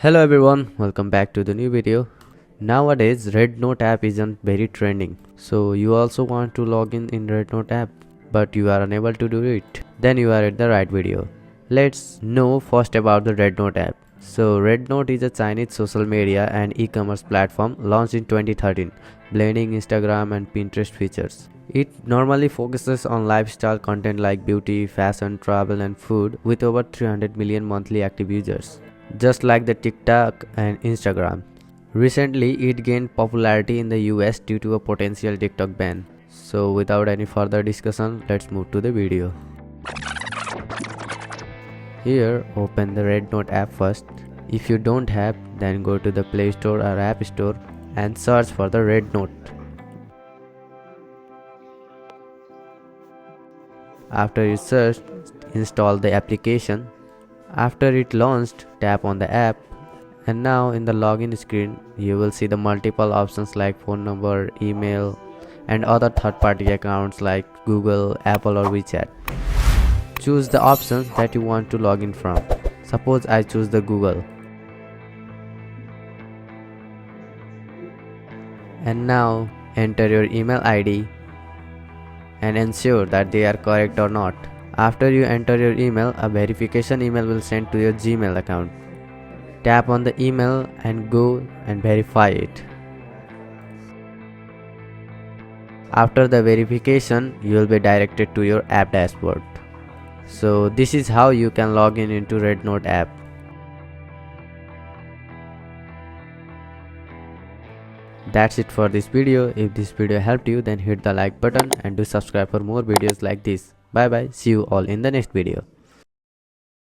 Hello everyone, welcome back to the new video. Nowadays RedNote app isn't very trending. So you also want to log in RedNote app but you are unable to do it. Then you are at the right video. Let's know first about the RedNote app. So RedNote is a Chinese social media and e-commerce platform launched in 2013, blending Instagram and Pinterest features. It normally focuses on lifestyle content like beauty, fashion, travel and food with over 300 million monthly active users. Just like the TikTok and Instagram. Recently, it gained popularity in the US due to a potential TikTok ban. So without any further discussion, let's move to the video. Here, open the RedNote app first. If you don't have, then go to the Play Store or App Store and search for the RedNote. After you search, install the application. After it launched, tap on the app, and now in the login screen you will see the multiple options like phone number, email and other third-party accounts like Google, Apple or WeChat. Choose the options that you want to log in from. Suppose I choose the Google. And now enter your email ID and ensure that they are correct or not. After you enter your email, a verification email will send to your Gmail account. Tap on the email and go and verify it. After the verification, you will be directed to your app dashboard. So this is how you can log in into RedNote app. That's it for this video. If this video helped you, then hit the like button and do subscribe for more videos like this. Bye bye. See you all in the next video.